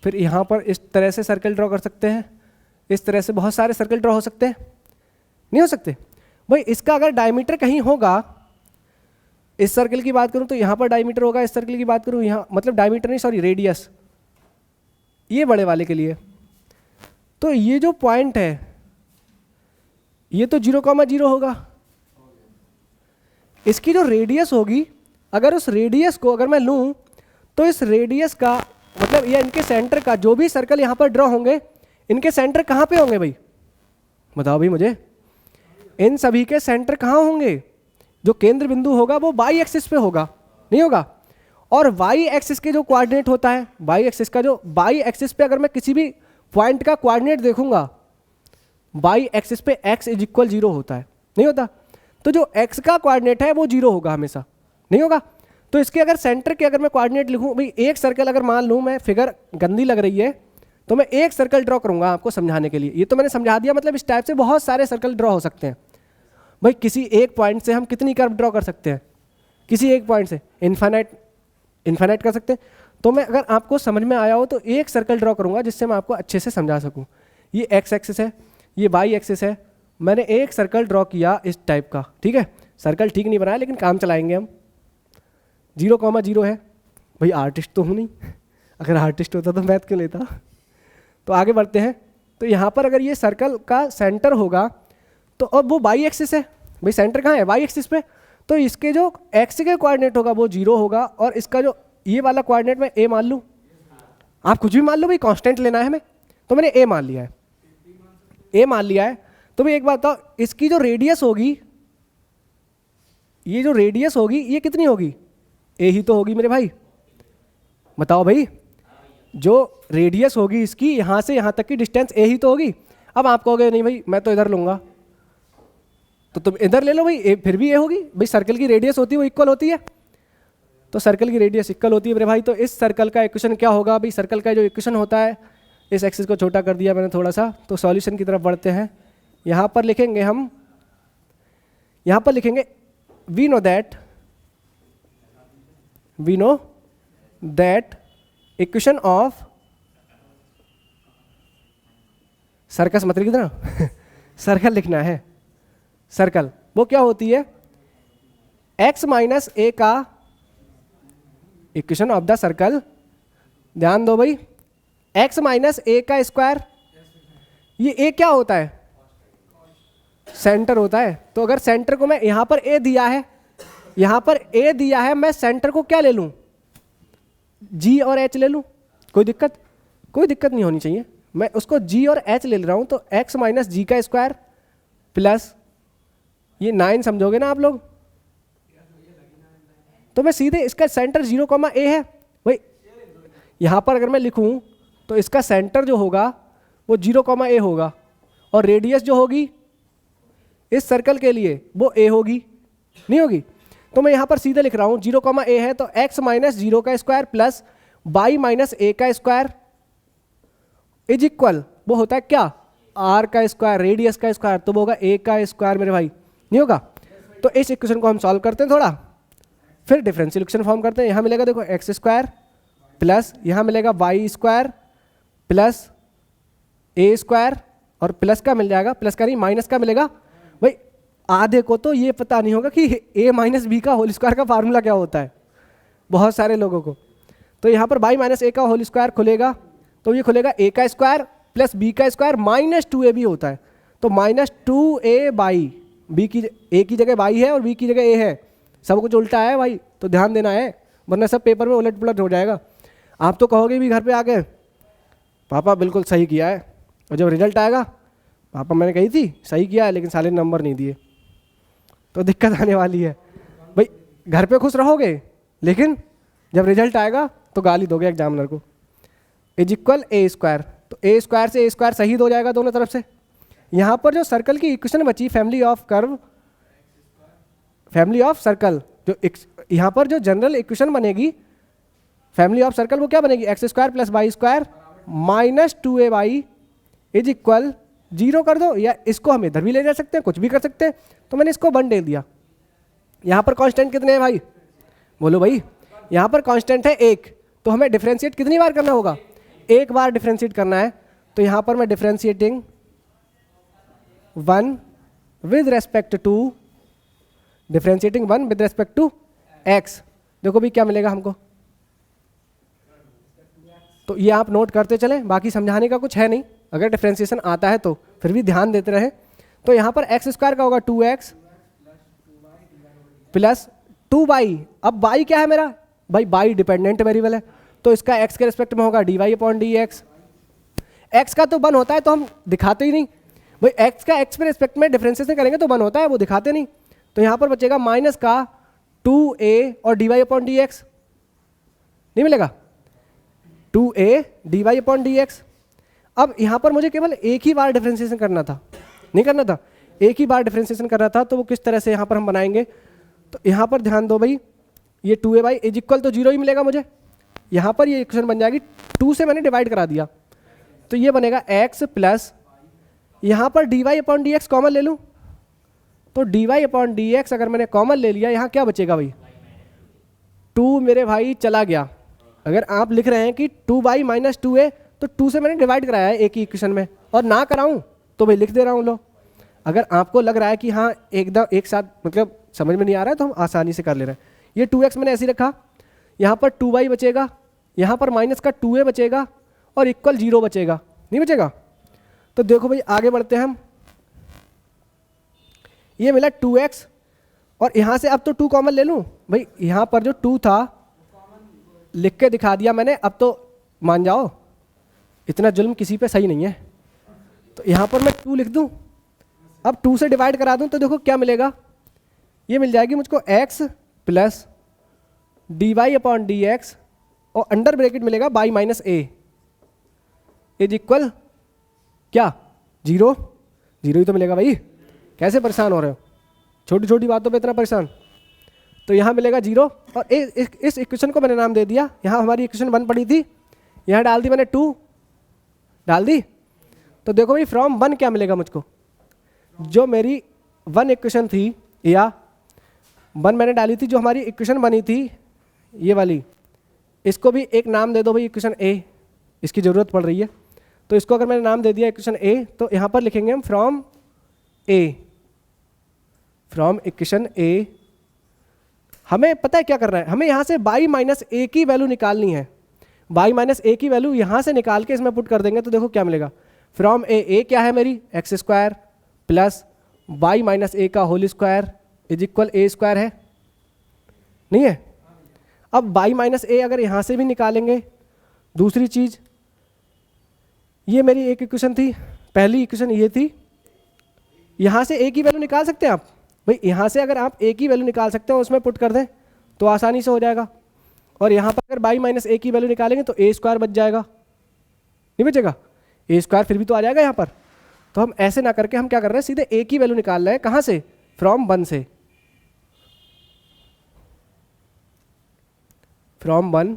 फिर यहाँ पर इस तरह से सर्कल ड्रॉ कर सकते हैं, इस तरह से बहुत सारे सर्कल ड्रॉ हो सकते हैं, नहीं हो सकते भाई। इसका अगर डायमीटर कहीं होगा, इस सर्कल की बात करूं तो यहाँ पर डायमीटर होगा, इस सर्कल की बात करूं यहाँ, मतलब डायमीटर नहीं सॉरी रेडियस, ये बड़े वाले के लिए। तो ये जो पॉइंट है ये तो 0,0 होगा। इसकी जो रेडियस होगी, अगर उस रेडियस को अगर मैं लूं तो इस रेडियस का मतलब ये इनके सेंटर का जो भी सर्कल यहाँ पर ड्रॉ होंगे, इनके सेंटर कहाँ पे होंगे भाई, बताओ भाई मुझे। इन सभी के सेंटर कहाँ होंगे, जो केंद्र बिंदु होगा वो वाई एक्सिस पे होगा, नहीं होगा। और वाई एक्सिस के जो कोऑर्डिनेट होता है, वाई एक्सिस का जो वाई एक्सिस पे अगर मैं किसी भी पॉइंट का कोऑर्डिनेट देखूंगा, वाई एक्सिस पे x इज इक्वल 0 होता है, नहीं होता। तो जो x का कोऑर्डिनेट है वो 0 होगा हमेशा, नहीं होगा। तो इसके अगर सेंटर के अगर मैं कोऑर्डिनेट लिखूं भाई, एक सर्कल अगर मान लूं, मैं फिगर गंदी लग रही है तो मैं एक सर्कल ड्रॉ करूंगा आपको समझाने के लिए। ये तो मैंने समझा दिया, मतलब इस टाइप से बहुत सारे सर्कल ड्रॉ हो सकते हैं भाई। किसी एक पॉइंट से हम कितनी कर्व ड्रॉ कर सकते हैं, किसी एक पॉइंट से इन्फाइनाइट कर सकते हैं। तो मैं अगर आपको समझ में आया हो तो एक सर्कल ड्रॉ करूंगा जिससे मैं आपको अच्छे से समझा सकूं। ये एक्स एक्सिस है, ये वाई एक्सिस है, मैंने एक सर्कल ड्रॉ किया इस टाइप का, ठीक है। सर्कल ठीक नहीं बनाया लेकिन काम चलाएंगे हम। 0,0 है भाई, आर्टिस्ट तो हूँ नहीं, अगर आर्टिस्ट होता तो मैथ क्यों लेता। तो आगे बढ़ते हैं। तो यहाँ पर अगर ये सर्कल का सेंटर होगा तो अब वो वाई एक्सिस है भाई, सेंटर कहाँ है, वाई एक्सिस पे। तो इसके जो एक्स के कोऑर्डिनेट होगा वो 0 होगा, और इसका जो ये वाला कोऑर्डिनेट मैं ए मान लूँ, आप कुछ भी मान लो भाई, कांस्टेंट लेना है हमें, तो मैंने ए मान लिया है, ए मान लिया है। तो भाई एक बात बताओ, इसकी जो रेडियस होगी, ये जो रेडियस होगी ये कितनी होगी, ए ही तो होगी मेरे भाई, बताओ भाई। जो रेडियस होगी इसकी यहाँ से यहाँ तक की डिस्टेंस ए ही तो होगी। अब आप कहोगे नहीं भाई मैं तो इधर लूँगा, तो तुम इधर ले लो भाई, ए फिर भी ए होगी भाई, सर्कल की रेडियस होती है वो इक्वल होती है। तो सर्कल की रेडियस इक्वल होती है मेरे भाई। तो इस सर्कल का इक्वेशन क्या होगा भाई, सर्कल का जो इक्वेशन होता है, इस एक्सिस को छोटा कर दिया मैंने थोड़ा सा। तो सॉल्यूशन की तरफ बढ़ते हैं। यहाँ पर लिखेंगे हम, यहाँ पर लिखेंगे we know that equation of circus मत लिख देना सर्कल लिखना है। सर्कल वो क्या होती है, x माइनस ए का इक्वेशन ऑफ द सर्कल। ध्यान दो भाई, x माइनस ए का स्क्वायर, ये a क्या होता है, सेंटर होता है। तो अगर सेंटर को मैं यहां पर a दिया है, यहां पर a दिया है, मैं सेंटर को क्या ले लूं, g और h ले लूं, कोई दिक्कत नहीं होनी चाहिए। मैं उसको g और h ले रहा हूं, तो x माइनस जी का स्क्वायर प्लस ये 9 समझोगे ना आप लोग। तो मैं सीधे इसका सेंटर 0,a है भाई, यहां पर अगर मैं लिखूं तो इसका सेंटर जो होगा वो 0,a होगा, और रेडियस जो होगी इस सर्कल के लिए वो a होगी, नहीं होगी। तो मैं यहां पर सीधे लिख रहा हूं 0,a है, तो x माइनस 0 का square plus y minus a का स्क्वायर इज इक्वल, वो होता है क्या, r का स्क्वायर, रेडियस का स्क्वायर, तो वो होगा a का स्क्वायर मेरे भाई, नहीं होगा। तो इस इक्वेशन को हम सॉल्व करते हैं थोड़ा, फिर डिफरेंशियल इक्वेशन फॉर्म करते हैं। यहाँ मिलेगा देखो एक्स स्क्वायर प्लस यहाँ मिलेगा वाई स्क्वायर प्लस ए स्क्वायर, और प्लस का मिल जाएगा, प्लस का नहीं माइनस का मिलेगा भाई। आधे को तो ये पता नहीं होगा कि a माइनस बी का होल स्क्वायर का फार्मूला क्या होता है, बहुत सारे लोगों को। तो यहाँ पर वाई माइनस ए का होल स्क्वायर खुलेगा, तो ये खुलेगा a का स्क्वायर प्लस b का स्क्वायर माइनस 2ab होता है। तो माइनस 2a बाई बी की, a की जगह y है और b की जगह a है, सब कुछ उल्टा है भाई, तो ध्यान देना है, वरना सब पेपर में उलट पुलट हो जाएगा। आप तो कहोगे भी घर पे आके पापा बिल्कुल सही किया है, और जब रिजल्ट आएगा पापा मैंने कही थी सही किया है लेकिन साले नंबर नहीं दिए, तो दिक्कत आने वाली है भाई। घर पे खुश रहोगे लेकिन जब रिजल्ट आएगा तो गाली दोगे एग्जामिनर को। इज इक्वल ए स्क्वायर, तो ए स्क्वायर से ए स्क्वायर शहीद हो जाएगा दोनों तरफ से। यहाँ पर जो सर्कल की इक्वेशन बची, family of curve, family of circle, जो यहाँ पर जो जनरल इक्वेशन बनेगी फैमिली ऑफ सर्कल, वो क्या बनेगी, x square plus y square minus 2ay is equal 0 कर दो, या इसको हम इधर भी ले जा सकते हैं, कुछ भी कर सकते हैं। तो मैंने इसको 1 दे दिया। यहाँ पर कांस्टेंट कितने हैं भाई, बोलो भाई, यहाँ पर कांस्टेंट है 1, तो हमें डिफरेंशिएट कितनी बार करना होगा, एक बार डिफ्रेंशिएट करना है, तो यहाँ पर मैं differentiating 1 with respect to x। देखो भी क्या मिलेगा हमको, तो ये आप नोट करते चलें, बाकी समझाने का कुछ है नहीं, अगर डिफ्रेंशिएशन आता है तो फिर भी ध्यान देते रहें। तो यहाँ पर एक्स स्क्वायर का होगा 2x प्लस 2y। अब y क्या है मेरा भाई, y डिपेंडेंट वेरिएबल है, तो इसका x के रिस्पेक्ट में होगा dy/dx। x का तो 1 होता है तो हम दिखाते ही नहीं भाई, x का x पे रिस्पेक्ट में डिफरेंशिएशन करेंगे तो 1 होता है, वो दिखाते नहीं। तो यहाँ पर बचेगा माइनस का 2a और dy/dx, नहीं मिलेगा 2a dy/dx। अब यहाँ पर मुझे केवल एक ही बार डिफरेंशिएशन करना था, नहीं करना था, एक ही बार डिफरेंशिएशन करना था, तो वो किस तरह से यहाँ पर हम बनाएंगे। तो यहाँ पर ध्यान दो भाई, ये 2a इज इक्वल तो 0 ही मिलेगा मुझे, यहाँ पर ये इक्वेशन बन जाएगी, 2 से मैंने डिवाइड करा दिया, तो ये बनेगा x प्लस, यहाँ पर dy/dx कॉमन ले लूँ, तो dy/dx अगर मैंने कॉमन ले लिया, यहाँ क्या बचेगा भाई, 2 मेरे भाई चला गया। अगर आप लिख रहे हैं कि 2y माइनस 2a, तो 2 से मैंने डिवाइड कराया है एक ही इक्वेशन में, और ना कराऊं तो भाई लिख दे रहा हूँ लो। अगर आपको लग रहा है कि हाँ एकदम एक साथ मतलब समझ में नहीं आ रहा है, तो हम आसानी से कर ले रहे हैं। ये 2x मैंने ऐसे ही रखा, यहाँ पर 2y बचेगा, यहाँ पर माइनस का 2a बचेगा, और इक्वल 0 बचेगा, नहीं बचेगा। तो देखो भाई आगे बढ़ते हैं हम, ये मिला 2x, और यहाँ से अब तो 2 कॉमन ले लूँ भाई, यहाँ पर जो 2 था लिख के दिखा दिया मैंने, अब तो मान जाओ, इतना जुल्म किसी पे सही नहीं है। तो यहाँ पर मैं 2 लिख दूँ, अब 2 से डिवाइड करा दूँ, तो देखो क्या मिलेगा, ये मिल जाएगी मुझको x प्लस dy/dx, और अंडर ब्रैकेट मिलेगा y minus a is equal क्या 0 ही तो मिलेगा भाई, कैसे परेशान हो रहे हो, छोटी छोटी बातों पे इतना परेशान। तो यहाँ मिलेगा 0, और इस इक्वेशन को मैंने नाम दे दिया, यहाँ हमारी इक्वेशन 1 पड़ी थी, यहाँ डाल दी मैंने 2 डाल दी। तो देखो भाई फ्रॉम 1 क्या मिलेगा मुझको, जो मेरी 1 इक्वेशन थी, या 1 मैंने डाली थी, जो हमारी इक्वेशन बनी थी ये वाली, इसको भी एक नाम दे दो भाई, इक्वेशन a, इसकी ज़रूरत पड़ रही है। तो इसको अगर मैंने नाम दे दिया इक्वेशन a, तो यहाँ पर लिखेंगे हम फ्रॉम इक्वेशन a। हमें पता है क्या करना है, हमें यहाँ से y माइनस a की वैल्यू निकालनी है, y माइनस a की वैल्यू यहाँ से निकाल के इसमें पुट कर देंगे, तो देखो क्या मिलेगा, फ्रॉम a क्या है मेरी x square plus y minus a का whole square is equal a square है, नहीं है। अब y माइनस a अगर यहाँ से भी निकालेंगे, दूसरी चीज़, ये मेरी एक इक्वेशन थी, पहली इक्वेशन ये थी, यहाँ से a की वैल्यू निकाल सकते हैं आप भाई, यहाँ से अगर आप a की वैल्यू निकाल सकते हो, उसमें पुट कर दें तो आसानी से हो जाएगा। और यहाँ पर अगर y माइनस a की वैल्यू निकालेंगे तो a स्क्वायर बच जाएगा, नहीं बचेगा, a स्क्वायर फिर भी तो आ जाएगा यहाँ पर। तो हम ऐसे ना करके हम क्या कर रहे हैं, सीधे a की वैल्यू निकाल रहे हैं, कहाँ से, फ्रॉम 1 से, from 1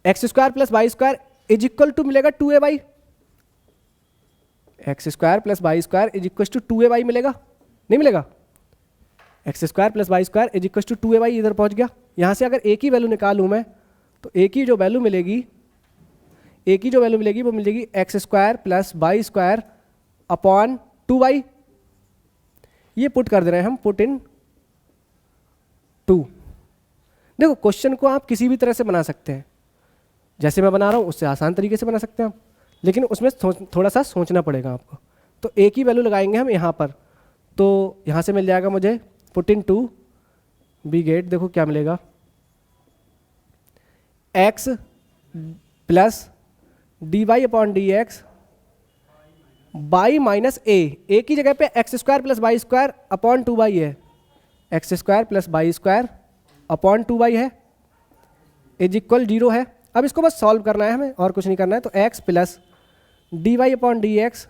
x square plus y square is equal to मिलेगा 2a/, x square plus y square is equal to 2a/, मिलेगा नहीं मिलेगा, x square plus y square is equal to 2a/, इधर पहुंच गया। यहाँ से अगर a की वैल्यू निकालूँ मैं, तो a की जो वैल्यू मिलेगी, वो मिलेगी x square plus y square upon 2y, ये पुट कर दे रहे हैं हम, पुट इन 2। देखो क्वेश्चन को आप किसी भी तरह से बना सकते हैं, जैसे मैं बना रहा हूँ उससे आसान तरीके से बना सकते हैं आप, लेकिन उसमें थोड़ा सा सोचना पड़ेगा आपको। तो a की वैल्यू लगाएंगे हम यहाँ पर, तो यहाँ से मिल जाएगा मुझे पुट इन 2 बी गेट, देखो क्या मिलेगा, x plus dy/dx y minus a की जगह पे x square plus y square upon 2y है, x square plus y square upon 2y है, इज इक्वल 0 है। अब इसको बस सॉल्व करना है हमें, और कुछ नहीं करना है। तो x प्लस dy/dx,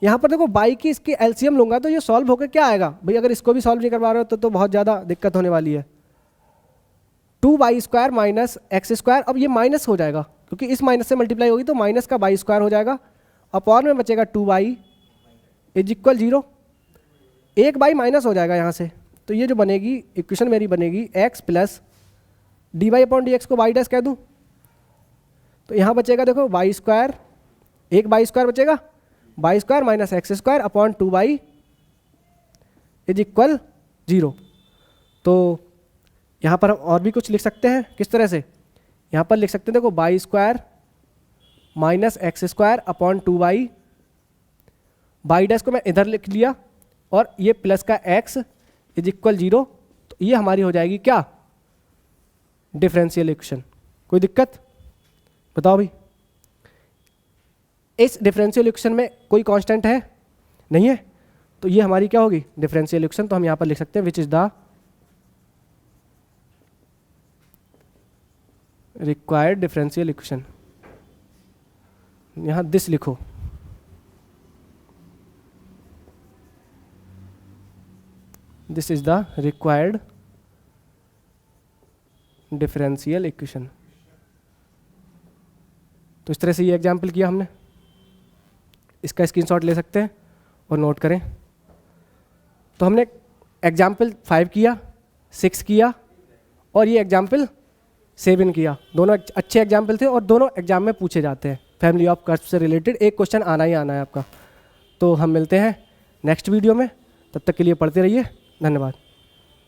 यहाँ पर देखो y की इसकी एलसीएम लूंगा तो ये सॉल्व होकर क्या आएगा भाई, अगर इसको भी सॉल्व नहीं करवा रहे हो तो बहुत ज़्यादा दिक्कत होने वाली है। 2y square minus x square, अब ये माइनस हो जाएगा क्योंकि इस माइनस से मल्टीप्लाई होगी, तो माइनस का y स्क्वायर हो जाएगा, अपॉन में बचेगा 2y इज इक्वल 0, एक y माइनस हो जाएगा यहाँ से। तो ये जो बनेगी इक्वेशन मेरी बनेगी x plus d y upon d x को वाई डैश कह दूँ तो यहाँ बचेगा देखो वाई स्क्वायर, एक वाई स्क्वायर बचेगा, y square minus x square upon 2y is equal 0। तो यहाँ पर हम और भी कुछ लिख सकते हैं, किस तरह से, यहाँ पर लिख सकते हैं देखो y square minus x square upon 2y, y dash को मैं इधर लिख लिया और ये प्लस का x इज इक्वल 0। तो ये हमारी हो जाएगी क्या, डिफरेंशियल इक्वेशन। कोई दिक्कत बताओ भाई। इस डिफरेंशियल इक्वेशन में कोई कांस्टेंट है नहीं है, तो ये हमारी क्या होगी, डिफरेंशियल इक्वेशन। तो हम यहाँ पर लिख सकते हैं which is the required differential equation. यहाँ दिस लिखो, this is the required differential equation. तो इस तरह से ये एग्जाम्पल किया हमने, इसका स्क्रीनशॉट ले सकते हैं और नोट करें। तो हमने एग्जाम्पल 5 किया, 6 किया और ये एग्जाम्पल 7 किया। दोनों अच्छे एग्जाम्पल थे और दोनों एग्जाम में पूछे जाते हैं। फैमिली ऑफ कर्व से रिलेटेड एक क्वेश्चन आना ही आना है आपका। तो हम मिलते हैं नेक्स्ट वीडियो में, तब तक के लिए पढ़ते रहिए। धन्यवाद।